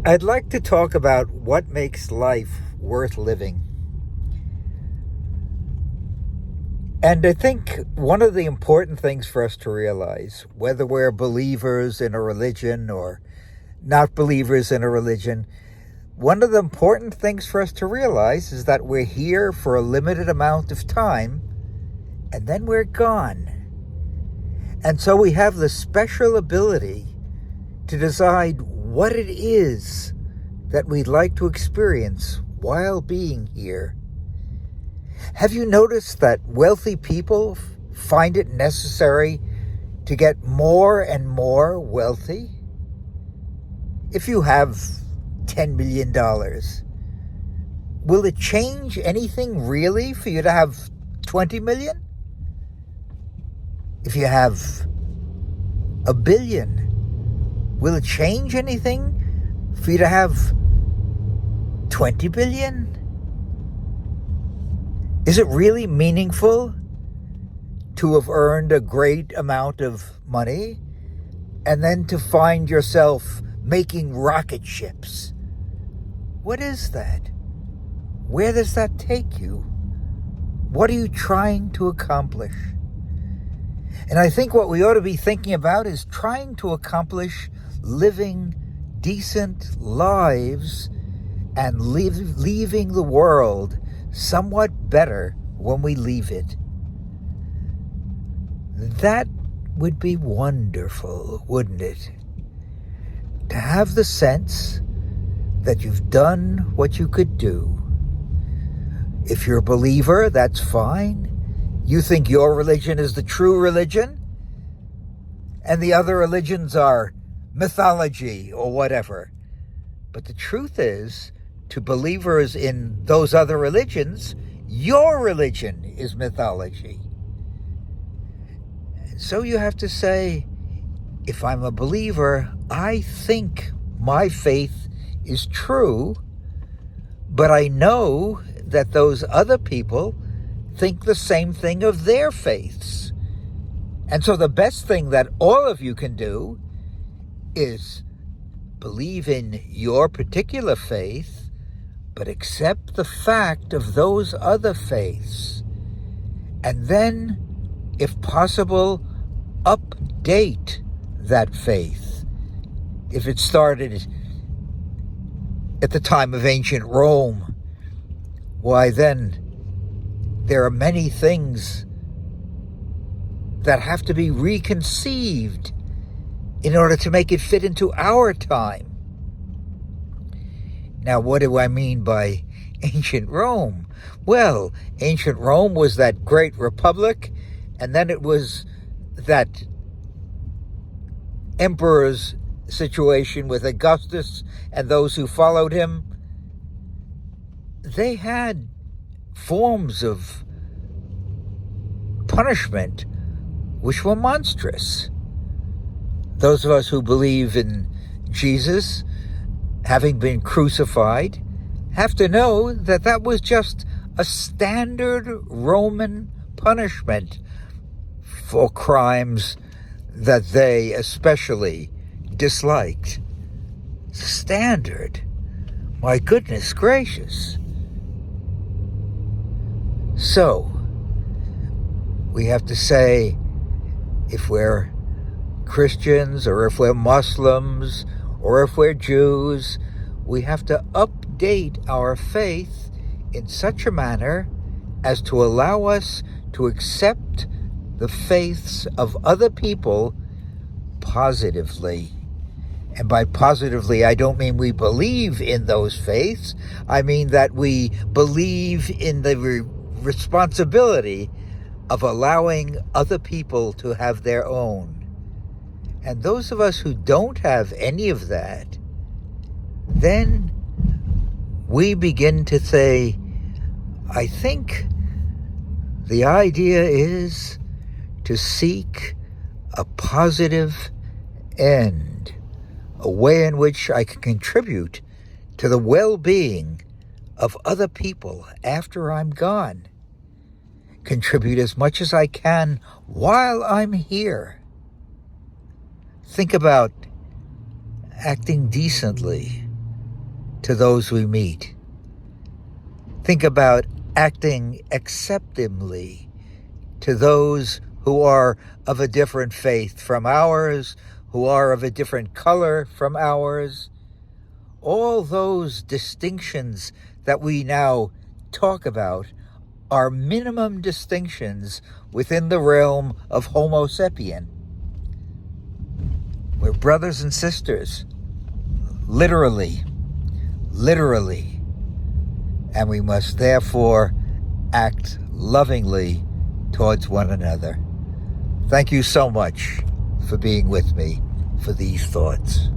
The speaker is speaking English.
I'd like to talk about what makes life worth living. And I think one of the important things for us to realize, whether we're believers in a religion or not believers in a religion, one of the important things for us to realize is that we're here for a limited amount of time and then we're gone. And so we have the special ability to decide what it is that we'd like to experience while being here. Have you noticed that wealthy people find it necessary to get more and more wealthy? If you have $10 million, will it change anything really for you to have 20 million? If you have $1 billion, will it change anything for you to have 20 billion? Is it really meaningful to have earned a great amount of money and then to find yourself making rocket ships? What is that? Where does that take you? What are you trying to accomplish? And I think what we ought to be thinking about is trying to accomplish living decent lives and leaving the world somewhat better when we leave it. That would be wonderful, wouldn't it? To have the sense that you've done what you could do. If you're a believer, that's fine. You think your religion is the true religion, and the other religions are mythology or whatever. But the truth is, to believers in those other religions, your religion is mythology. So you have to say, if I'm a believer, I think my faith is true, but I know that those other people think the same thing of their faiths. And so the best thing that all of you can do is believe in your particular faith, but accept the fact of those other faiths. And then, if possible, update that faith. If it started at the time of ancient Rome, why then there are many things that have to be reconceived in order to make it fit into our time. Now, what do I mean by ancient Rome? Well, ancient Rome was that great republic, and then it was that emperor's situation with Augustus and those who followed him. They had forms of punishment which were monstrous. Those of us who believe in Jesus having been crucified have to know that that was just a standard Roman punishment for crimes that they especially disliked. Standard. My goodness gracious. So, we have to say, if we're Christians or if we're Muslims or if we're Jews, we have to update our faith in such a manner as to allow us to accept the faiths of other people positively. And by positively, I don't mean we believe in those faiths. I mean that we believe in the responsibility of allowing other people to have their own. And those of us who don't have any of that, then we begin to say, I think the idea is to seek a positive end, a way in which I can contribute to the well-being of other people after I'm gone. Contribute as much as I can while I'm here. Think about acting decently, to those we meet. Think about acting acceptably to those who are of a different faith from ours, who are of a different color from ours. All those distinctions that we now talk about are minimum distinctions within the realm of Homo sapien. We're brothers and sisters, literally, and we must therefore act lovingly towards one another. Thank you so much for being with me for these thoughts.